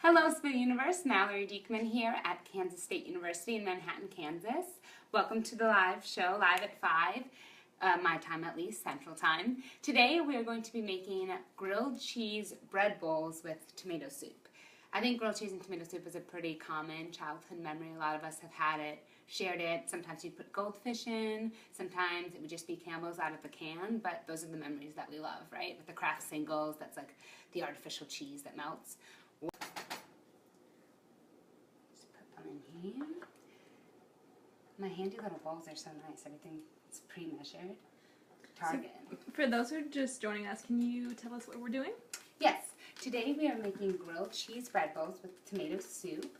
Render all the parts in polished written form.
Hello, Spoon Universe. Mallory Diekman here at Kansas State University in Manhattan, Kansas. Welcome to the live show, live at 5, my time at least, Central Time. Today we are going to be making grilled cheese bread bowls with tomato soup. I think grilled cheese and tomato soup is a pretty common childhood memory. A lot of us have had it, shared it. Sometimes you'd put goldfish in. Sometimes it would just be Campbell's out of the can, but those are the memories that we love, right? With the Kraft Singles, that's like the artificial cheese that melts. In here. My handy little bowls are so nice. Everything is pre-measured. Target. So, for those who are just joining us, can you tell us what we're doing? Yes. Today we are making grilled cheese bread bowls with tomato soup.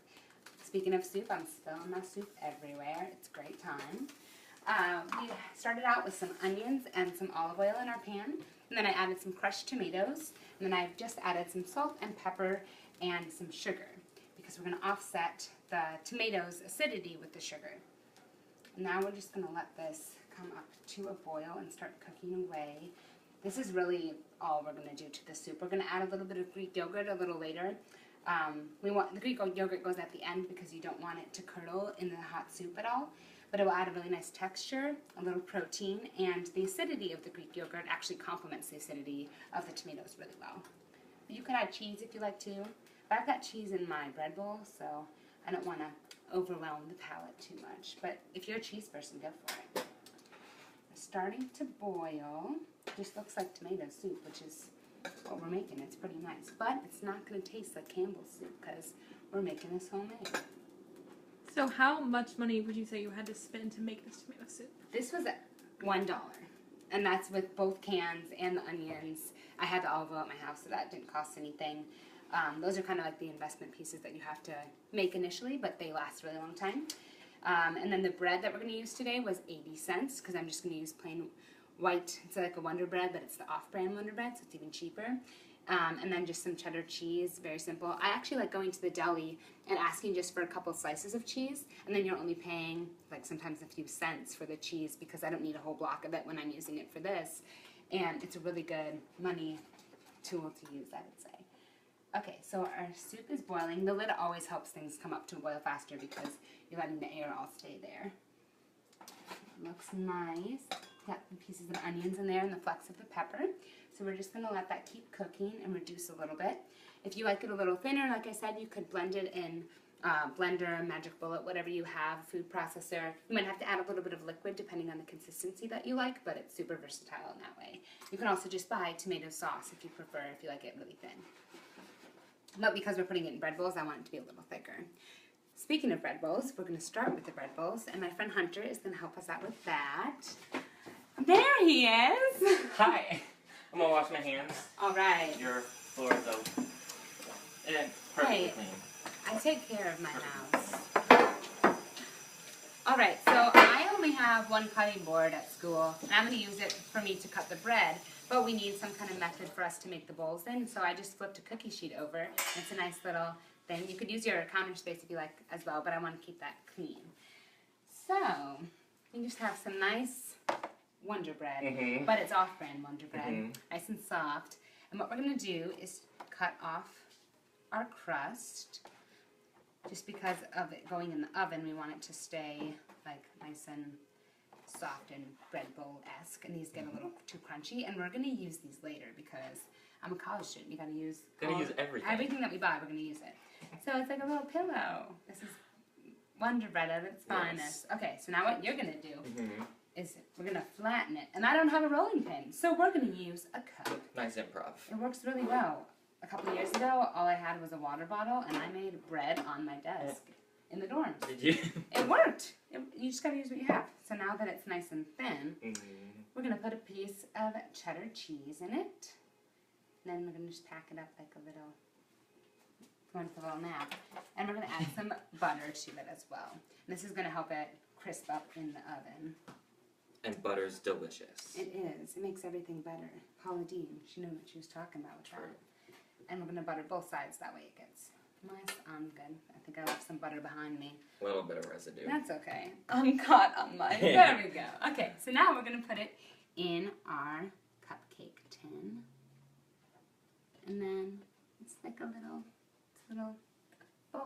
Speaking of soup, I'm spilling my soup everywhere. It's a great time. We started out with some onions and some olive oil in our pan. And then I added some crushed tomatoes. And then I've just added some salt and pepper and some sugar, because we're going to offset the tomatoes' acidity with the sugar. And now we're just going to let this come up to a boil and start cooking away. This is really all we're going to do to the soup. We're going to add a little bit of Greek yogurt a little later. The Greek yogurt goes at the end because you don't want it to curdle in the hot soup at all. But it will add a really nice texture, a little protein, and the acidity of the Greek yogurt actually complements the acidity of the tomatoes really well. You can add cheese if you like to. But I've got cheese in my bread bowl, so I don't want to overwhelm the palate too much. But if you're a cheese person, go for it. It's starting to boil. Just looks like tomato soup, which is what we're making. It's pretty nice. But it's not going to taste like Campbell's soup because we're making this homemade. So how much money would you say you had to spend to make this tomato soup? This was $1. And that's with both cans and the onions. I had the olive oil at my house, so that didn't cost anything. Those are kind of like the investment pieces that you have to make initially, but they last a really long time. And then the bread that we're going to use today was 80 cents, because I'm just going to use plain white. It's like a Wonder Bread, but it's the off-brand Wonder Bread, so it's even cheaper. And then just some cheddar cheese, very simple. I actually like going to the deli and asking just for a couple slices of cheese, and then you're only paying like sometimes a few cents for the cheese, because I don't need a whole block of it when I'm using it for this. And it's a really good money tool to use, I would say. Okay, so our soup is boiling. The lid always helps things come up to a boil faster because you're letting the air all stay there. Looks nice. Got the pieces of onions in there and the flecks of the pepper. So we're just going to let that keep cooking and reduce a little bit. If you like it a little thinner, like I said, you could blend it in blender, Magic Bullet, whatever you have, food processor. You might have to add a little bit of liquid depending on the consistency that you like, but it's super versatile in that way. You can also just buy tomato sauce if you prefer, if you like it really thin. But because we're putting it in bread bowls, I want it to be a little thicker. Speaking of bread bowls, we're going to start with the bread bowls, and my friend Hunter is going to help us out with that. There he is! Hi! I'm going to wash my hands. All right. Your floor is open. And perfectly clean. I take care of my house. All right, so I only have one cutting board at school, and I'm going to use it for me to cut the bread. But we need some kind of method for us to make the bowls in, so I just flipped a cookie sheet over. It's a nice little thing. You could use your counter space if you like as well, but I want to keep that clean. So, you just have some nice Wonder Bread, but it's off-brand Wonder Bread, nice and soft. And what we're going to do is cut off our crust. Just because of it going in the oven, we want it to stay like nice and soft and bread bowl-esque, and these get a little too crunchy, and we're going to use these later because I'm a college student. You got to use everything. Everything that we buy, we're going to use it. So it's like a little pillow. This is Wonder Bread at its finest. Okay, so now what you're going to do is we're going to flatten it, and I don't have a rolling pin, so we're going to use a cup. Nice improv. It works really well. A couple of years ago, all I had was a water bottle, and I made bread on my desk in the dorms. Did you? It worked. You just got to use what you have. So now that it's nice and thin, we're going to put a piece of cheddar cheese in it. And then we're going to just pack it up like a little nap. And we're going to add some butter to it as well. And this is going to help it crisp up in the oven. And butter's delicious. It is. It makes everything better. Paula Deen, she knew what she was talking about with that. And we're going to butter both sides. That way it gets nice and good. I think I left some butter behind me. A little bit of residue. That's okay. I'm caught on mine. There we go. Okay, so now we're going to put it in our cupcake tin. And then it's like a little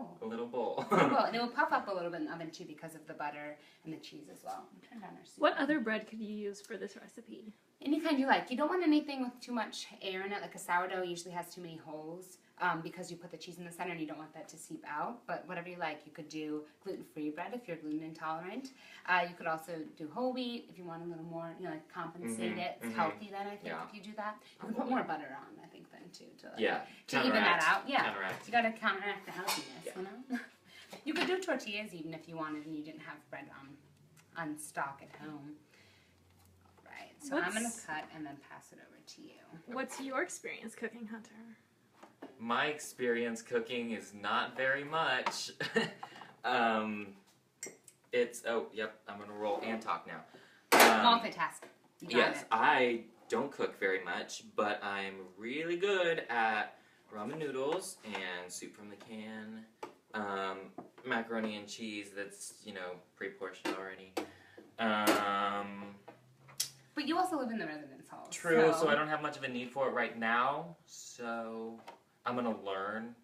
bowl. A little bowl. Well, and it will puff up a little bit in the oven too because of the butter and the cheese as well. Turn down our soup. What other bread could you use for this recipe? Any kind you like. You don't want anything with too much air in it. Like a sourdough usually has too many holes because you put the cheese in the center and you don't want that to seep out. But whatever you like, you could do gluten-free bread if you're gluten intolerant. You could also do whole wheat if you want a little more, like compensate it. It's healthy then, I think, if you do that. You can put more butter on, I think, then too. To even that out. Yeah. Counteract. You got to counteract the healthiness, Yeah. you know? You could do tortillas even if you wanted and you didn't have bread on stock at home. Right. So I'm going to cut and then pass it over to you. What's your experience cooking, Hunter? My experience cooking is not very much. I'm gonna roll and talk now. Multitask. You got Yes, it. I don't cook very much, but I'm really good at ramen noodles and soup from the can, macaroni and cheese that's, pre-portioned already. But you also live in the residence hall. True, so I don't have much of a need for it right now, so I'm gonna learn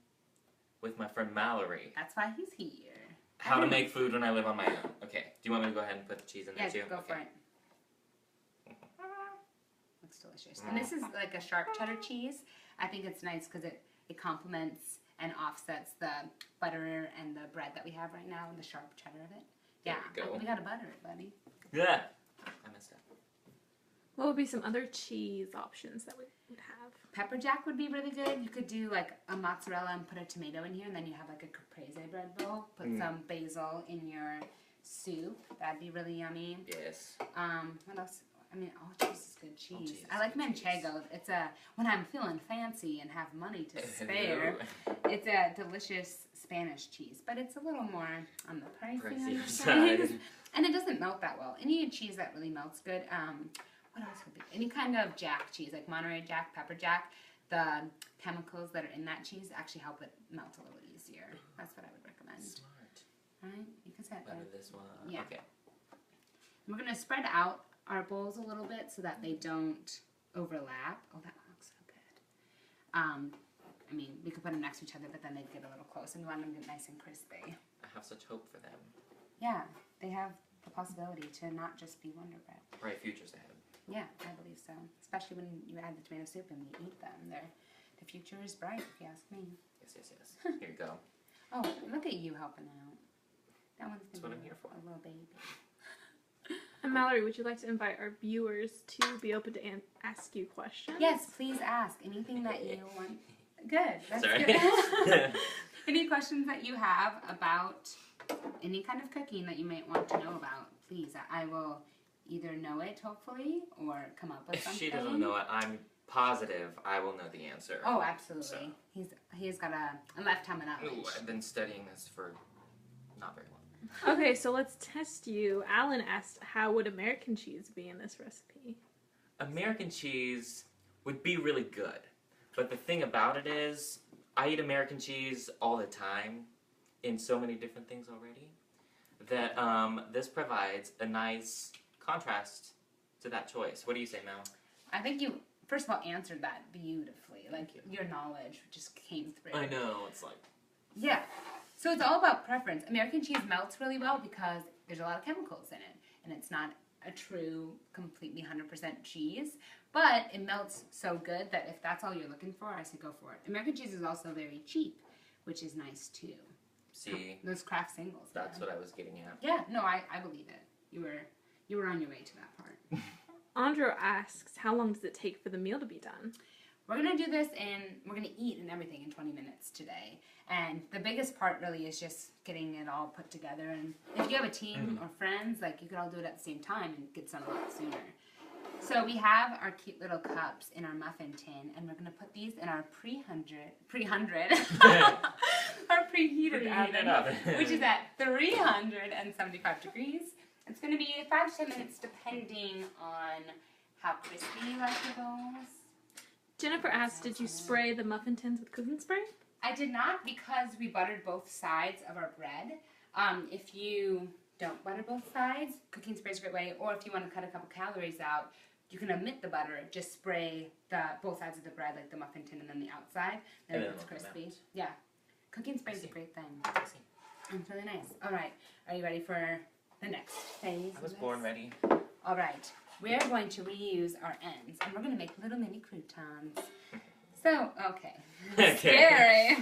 with my friend Mallory That's why he's here. how to make food when I live on my own. Okay, do you want me to go ahead and put the cheese in there Yeah, too? go for it. Looks delicious. And this is like a sharp cheddar cheese. I think it's nice because it complements and offsets the butter and the bread that we have right now and the sharp cheddar of it. There Yeah, we go. we gotta butter it, buddy. Yeah, I messed up. What would be some other cheese options that we would have? Pepper jack would be really good. You could do like a mozzarella and put a tomato in here, and then you have like a caprese bread bowl. Put some basil in your soup. That'd be really yummy. Yes. What else? I mean, all cheese is good cheese. cheese I like is good cheese. manchego. It's when I'm feeling fancy and have money to spare. It's a delicious Spanish cheese, but it's a little more on the pricey Pricey side. side. And it doesn't melt that well. Any cheese that really melts good. What else would be? Any kind of jack cheese, like Monterey Jack, pepper jack. The chemicals that are in that cheese actually help it melt a little easier. That's what I would recommend. Smart. Right? You can say it Butter there. this one. Yeah. Okay. We're going to spread out our bowls a little bit so that they don't overlap. Oh, that looks so good. I mean, we could put them next to each other, but then they'd get a little close, and we want them to get nice and crispy. I have such hope for them. Yeah, they have the possibility to not just be Wonder Bread. Bright futures ahead. Yeah, I believe so. Especially when you add the tomato soup and we eat them. The future is bright, if you ask me. Yes. Here you go. Oh, look at you helping out. That one's That's gonna what be I'm here for. a little baby. And Mallory, would you like to invite our viewers to be open to ask you questions? Yes, please ask anything that you want. Good. That's Sorry. good. Any questions that you have about any kind of cooking that you might want to know about, please. I will either know it, hopefully, or come up with If something. she doesn't know it, I'm positive I will know the answer. Oh, absolutely. So. He's got a lifetime of knowledge. Ooh, I've been studying this for not very long. Okay, so let's test you. Alan asked, how would American cheese be in this recipe? American cheese would be really good, but the thing about it is, I eat American cheese all the time in so many different things already that this provides a nice contrast to that choice. What do you say, Mel? I think you, first of all, answered that beautifully. Like, your knowledge just came through. I know, it's like... Yeah. So it's all about preference. American cheese melts really well because there's a lot of chemicals in it. And it's not a true, completely 100% cheese. But it melts so good that if that's all you're looking for, I say go for it. American cheese is also very cheap, which is nice too. See, Those craft singles. that's what I was getting at. Yeah, no, I believe it. You were on your way to that part. Andro asks, how long does it take for the meal to be done? We're going to do this we're going to eat and everything in 20 minutes today. And the biggest part really is just getting it all put together. And if you have a team or friends, like you could all do it at the same time and get done a lot sooner. So we have our cute little cups in our muffin tin, and we're going to put these in our our preheated oven, which is at 375 degrees. It's going to be 5 to 10 minutes depending on how crispy you like your rolls. Jennifer asked, did you spray the muffin tins with cooking spray? I did not because we buttered both sides of our bread. If you don't butter both sides, cooking spray is a great way. Or if you want to cut a couple calories out, you can omit the butter. Just spray both sides of the bread, like the muffin tin and then the outside. Then And it's then let them crispy. melt. Yeah. Cooking spray is a great thing. I see. It's really nice. All right, are you ready for the next phase? I was of born this? ready. All right, we're going to reuse our ends, and we're going to make little mini croutons. So, okay. Scary.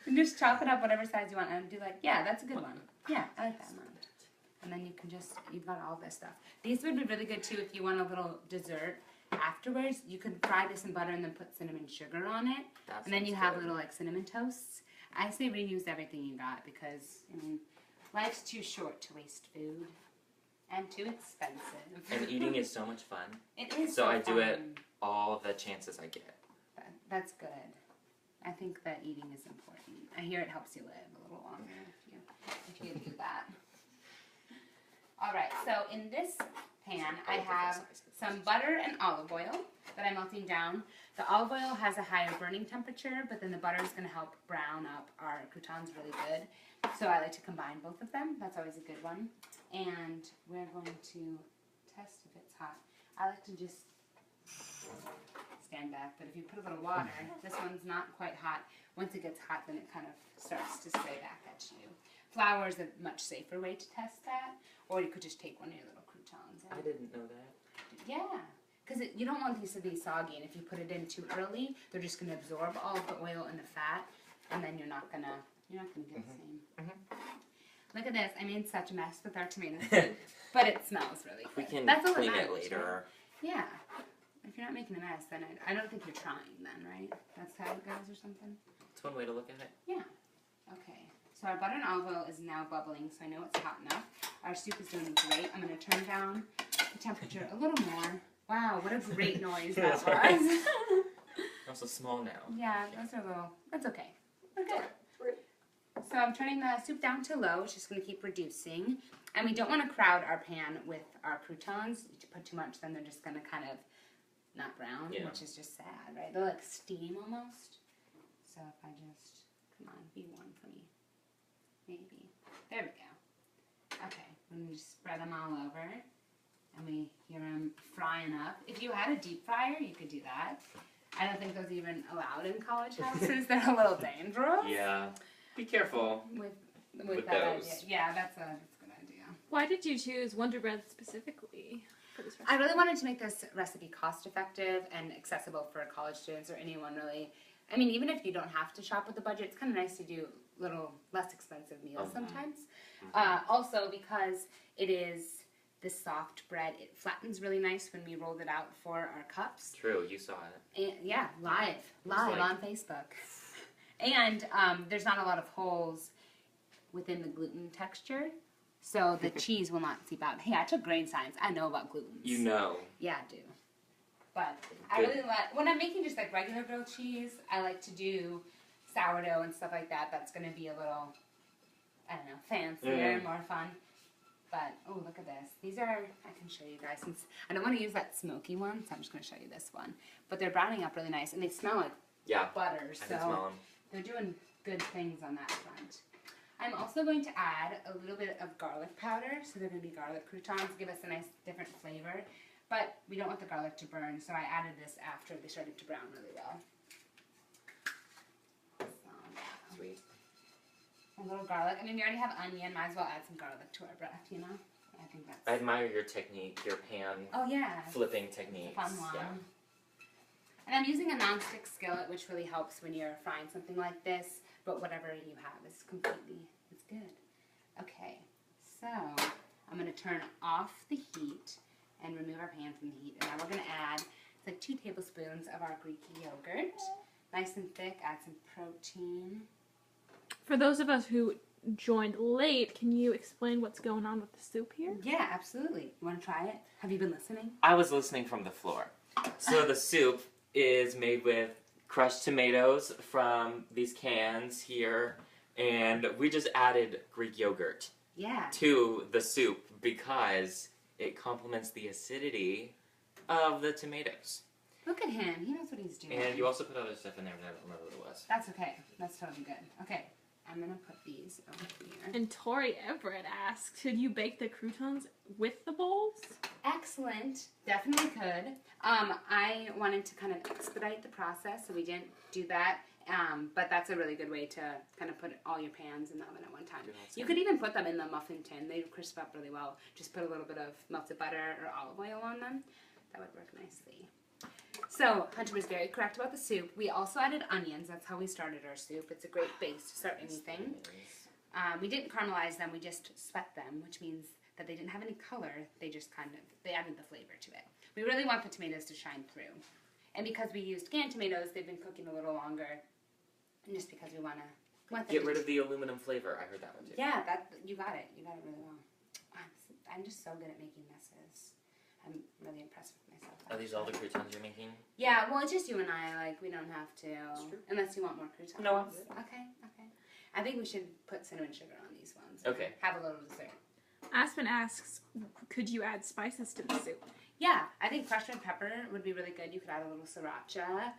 And just chop it up whatever size you want, and do like, yeah, that's a good one. Yeah, I like that one. And then you can just, you've got all this stuff. These would be really good too if you want a little dessert afterwards. You could fry this in butter and then put cinnamon sugar on it. That And then you sounds have good. little like cinnamon toasts. I say reuse everything you got because, I mean, life's too short to waste food. And too expensive. And eating is so much fun. It is So I do it fun. all the chances I get. That's good. I think that eating is important. I hear it helps you live a little longer if you do that. All right, so in this pan, I have some butter and olive oil that I'm melting down. The olive oil has a higher burning temperature, but then the butter is going to help brown up our croutons really good. So I like to combine both of them. That's always a good one. And we're going to test if it's hot. I like to just stand back, but if you put a little water, this one's not quite hot. Once it gets hot, then it kind of starts to spray back at you. Flour is a much safer way to test that, or you could just take one of your little croutons. I didn't know that. Yeah, because you don't want these to be soggy, and if you put it in too early, they're just going to absorb all of the oil and the fat, and then you're not gonna get the same. Look at this. I made such a mess with our tomato soup, but it smells really good. We can That's all that clean it matters, later. right? Yeah. If you're not making a mess, then I don't think you're trying then, right? That's how it goes or something? It's one way to look at it. Yeah. Okay. So our butter and olive oil is now bubbling, so I know it's hot enough. Our soup is doing great. I'm going to turn down the temperature a little more. Wow, what a great noise that was. I'm so small now. Yeah, those are little, that's okay. We're good. So I'm turning the soup down to low. It's just going to keep reducing. And we don't want to crowd our pan with our croutons. If you put too much, then they're just going to kind of not brown, Yeah. which is just sad, right? They're like steam almost. So if I just, come on, be warm for me. Maybe. There we go. Okay, and we just spread them all over. And we hear them frying up. If you had a deep fryer, you could do that. I don't think those are even allowed in college houses. They're a little dangerous. Yeah. Be careful. With those. that idea. Yeah, that's a good idea. Why did you choose Wonder Bread specifically for this recipe? I really wanted to make this recipe cost effective and accessible for college students or anyone really. I mean, even if you don't have to shop with the budget, it's kind of nice to do little less expensive meals sometimes. Also, because it is this soft bread, it flattens really nice when we rolled it out for our cups. True, you saw it. And, yeah, live like- on Facebook. And there's not a lot of holes within the gluten texture, so the cheese will not seep out. Hey, I took grain science. I know about glutens. You know. Yeah, I do. But I Good. really like, when I'm making just like regular grilled cheese, I like to do sourdough and stuff like that. That's going to be a little, I don't know, fancier, more fun. But, oh, look at this. These are, I can show you guys, since I don't want to use that smoky one, so I'm just going to show you this one. But they're browning up really nice, and they smell like Yeah. butter, I so can smell them. they're doing good things on that front. I'm also going to add a little bit of garlic powder, so they're going to be garlic croutons, give us a nice different flavor. But we don't want the garlic to burn, so I added this after they started to brown really well. So, Sweet. a little garlic. I mean, we already have onion, might as well add some garlic to our breath, you know? I think that's... I admire your technique, your pan Oh, yeah. flipping It's techniques. a fun one. Yeah. And I'm using a non-stick skillet, which really helps when you're frying something like this. But whatever you have is completely, it's good. Okay, so I'm going to turn off the heat and remove our pan from the heat. And now we're going to add, it's like 2 tablespoons of our Greek yogurt. Nice and thick, add some protein. For those of us who joined late, can you explain what's going on with the soup here? Yeah, absolutely. You want to try it? Have you been listening? I was listening from the floor. So the soup is made with crushed tomatoes from these cans here, and we just added Greek yogurt Yeah. to the soup because it complements the acidity of the tomatoes. Look at him. He knows what he's doing. And you also put other stuff in there, but I don't remember what it was. That's okay. That's totally good. Okay, I'm going to put these over here. And Tori Everett asks, should you bake the croutons with the bowls? Excellent. Definitely could. I wanted to kind of expedite the process, so we didn't do that. But that's a really good way to kind of put all your pans in the oven at one time. Do that You could even put them in the muffin tin. They crisp up really well. Just put a little bit of melted butter or olive oil on them. That would work nicely. So Hunter was very correct about the soup. We also added onions. That's how we started our soup. It's a great base to start anything. We didn't caramelize them. We just sweat them, which means that they didn't have any color. They just they added the flavor to it. We really want the tomatoes to shine through. And because we used canned tomatoes, they've been cooking a little longer. And just because we want them Get to rid of the aluminum flavor. I heard that one too. Yeah, you got it. You got it really well. I'm just so good at making messes. I'm really impressed with myself. Are these all the croutons you're making? Yeah, well, it's just you and I. Like, we don't have to. true. Unless you want more croutons. No, I'm good. Okay. I think we should put cinnamon sugar on these ones. Okay. Have a little dessert. Aspen asks, could you add spices to the soup? Yeah, I think crushed red pepper would be really good. You could add a little sriracha.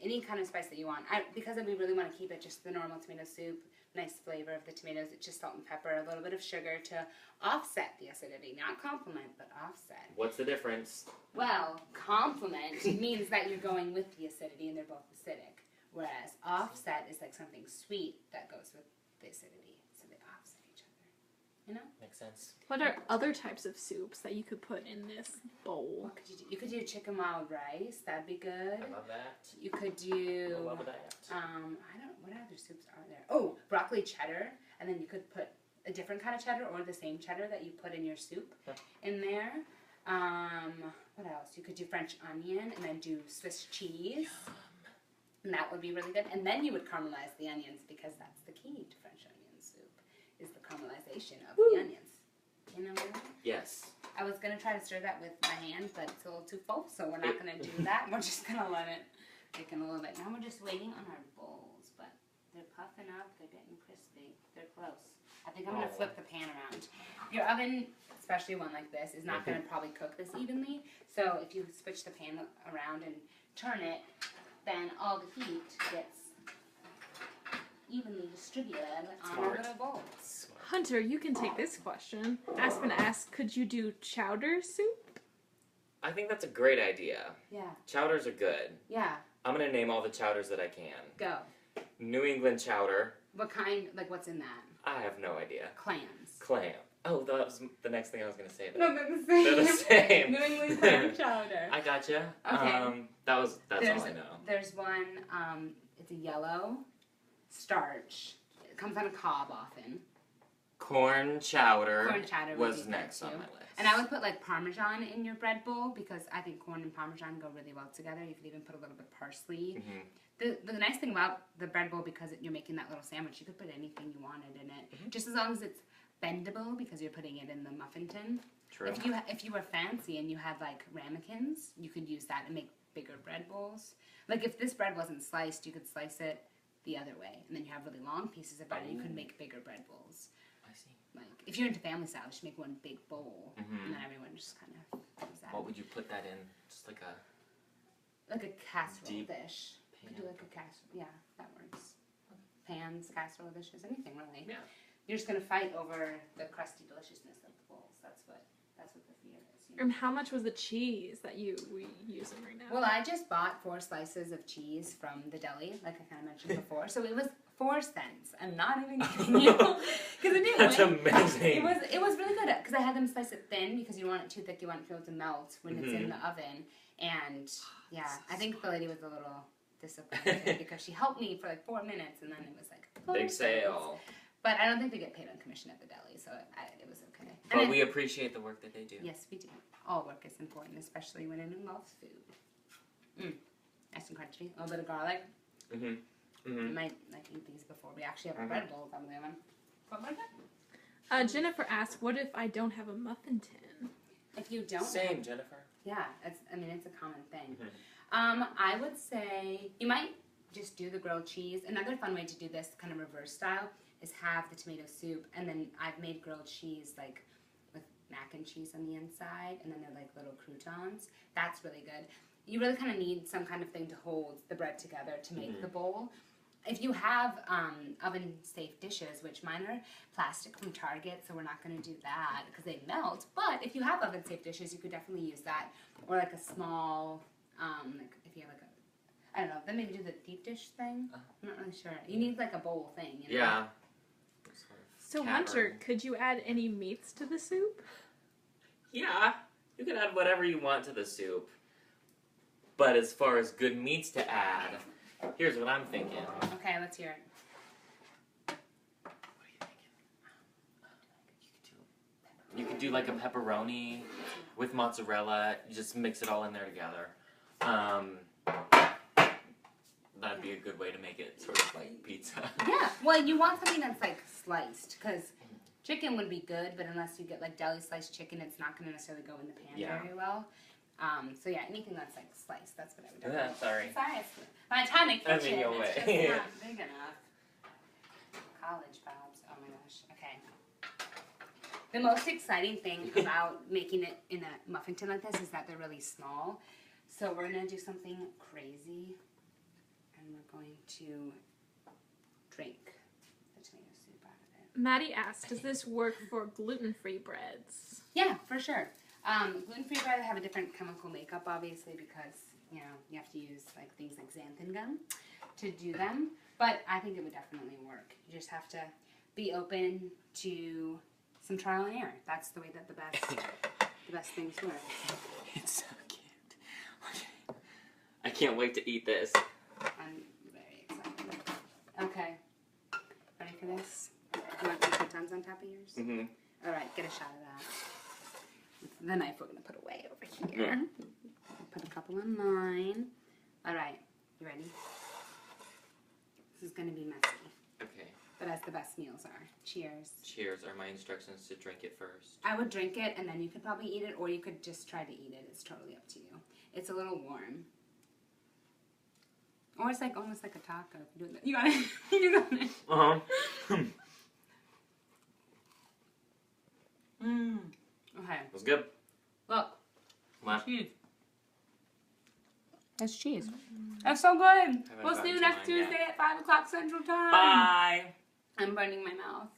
Any kind of spice that you want. Because we really want to keep it just the normal tomato soup, nice flavor of the tomatoes. It's just salt and pepper, a little bit of sugar to offset the acidity. Not complement, but offset. What's the difference? Well, complement means that you're going with the acidity and they're both acidic. Whereas offset is like something sweet that goes with the acidity. So they offset each other. You know? Makes sense. What are other types of soups that you could put in this bowl? What could you do? You could do chicken wild rice. That'd be good. I love that. You could do... I love that. what other soups are there? Oh, broccoli cheddar. And then you could put a different kind of cheddar or the same cheddar that you put in your soup in there. What else? You could do French onion and then do Swiss cheese. And that would be really good. And then you would caramelize the onions because that's the key to French onion soup is the caramelization of the onions. You know what I mean? Yes. I was going to try to stir that with my hand, but it's a little too full, so we're not going to do that. We're just going to let it thicken a little bit. Now we're just waiting on our bowls, but they're puffing up. They're getting crispy. They're close. I think I'm going to flip the pan around. Your oven, especially one like this, is not going to probably cook this evenly. So if you switch the pan around and turn it, then all the heat gets evenly distributed on our little bowls. Hunter, you can take this question. Aspen asks, could you do chowder soup? I think that's a great idea. Yeah. Chowders are good. Yeah. I'm going to name all the chowders that I can. Go. New England chowder. What kind, like what's in that? I have no idea. Clams. Clam. Oh, that was the next thing I was going to say. No, they're the same. They're the same. New England clam chowder. I gotcha. Okay. That's There's- all I know. There's one, it's a yellow starch. It comes on a cob often. Corn chowder, Corn chowder would was be good next on too. my list. And I would put like Parmesan in your bread bowl because I think corn and Parmesan go really well together. You could even put a little bit of parsley. Mm-hmm. The nice thing about the bread bowl, because you're making that little sandwich, you could put anything you wanted in it. Just as long as it's bendable because you're putting it in the muffin tin. True. If you were fancy and you had like ramekins, you could use that and make bigger bread bowls. Like if this bread wasn't sliced, you could slice it the other way, and then you have really long pieces of bread, and you could make bigger bread bowls. I see. Like if you're into family style, just make one big bowl, Mhm. and then everyone just kind of does that. What would you put that in? Just like a... Like a casserole Deep dish. You could do like a casserole. Yeah, that works. Pans, casserole dishes, anything really. Yeah. You're just gonna fight over the crusty deliciousness of the bowls. That's what the fear is. You know? And how much was the cheese that we using right now? Well, I just bought 4 slices of cheese from the deli, like I kind of mentioned before. So it was 4 cents. I'm not even kidding you, because it didn't. That's win. amazing. It was really good because I had them slice it thin because you don't want it too thick. You want it to be able to melt when it's in the oven. And yeah, I think the lady was a little disappointed because she helped me for like 4 minutes and then it was like 4 Big cents. sale. But I don't think they get paid on commission at the deli, so it was okay. But And we appreciate the work that they do. yes, we do. All work is important, especially when it involves food. Nice and crunchy. A little bit of garlic. Mm-hmm. I Mm-hmm. might eat these before we actually have a bread bowl on the oven. But we're good. Jennifer asks, what if I don't have a muffin tin? If you don't Same, Jennifer. yeah, it's a common thing. Mhm. I would say you might just do the grilled cheese. Another fun way to do this kind of reverse style is have the tomato soup, and then I've made grilled cheese like with mac and cheese on the inside, and then they're like little croutons. That's really good. You really kind of need some kind of thing to hold the bread together to make the bowl. If you have oven-safe dishes, which mine are plastic from Target, so we're not going to do that because they melt. But if you have oven-safe dishes, you could definitely use that. Or like a small, like if you have like I don't know. Then maybe do the deep dish thing. I'm not really sure. You need like a bowl thing. You know? Yeah. So Cat Hunter, burn. could you add any meats to the soup? Yeah, you can add whatever you want to the soup. But as far as good meats to add, here's what I'm thinking. Okay, let's hear it. What are you thinking? You could do like a pepperoni with mozzarella. You just mix it all in there together. That'd be a good way to make it sort of like pizza. Yeah. Well, you want something that's like sliced because chicken would be good, but unless you get like deli sliced chicken, it's not going to necessarily go in the pan Yeah. very well. So yeah, anything that's like sliced, that's what I would do. Yeah, sorry. Sorry, it's my tiny I'm in kitchen. your It's way. just not big enough. College Bobs. Oh my gosh. Okay. The most exciting thing about making it in a muffin tin like this is that they're really small. So we're gonna do something crazy, and we're going to drink the tomato soup out of it. Maddie asked, does this work for gluten-free breads? Yeah, for sure. Gluten-free bread have a different chemical makeup, obviously, because you know you have to use like things like xanthan gum to do them. But I think it would definitely work. You just have to be open to some trial and error. That's the way that the best things work. It's so cute. I can't wait to eat this. I'm very excited. Okay, ready for this? You want to put tongues on top of yours? Mm-hmm. All right, get a shot of that. The knife we're gonna put away over here. Put a couple on mine. All right, you ready? This is gonna be messy, Okay. but as the best meals are. Cheers. Cheers. Are my instructions to drink it first? I would drink it and then you could probably eat it, or you could just try to eat it. It's totally up to you. It's a little warm. Or it's like almost like a taco. You got it. You got it. Uh-huh. Okay. It was good. Look. Wow. Cheese. That's cheese. That's so good. Haven't We'll see you gotten to next mine yet. Tuesday at 5 o'clock Central Time. Bye. I'm burning my mouth.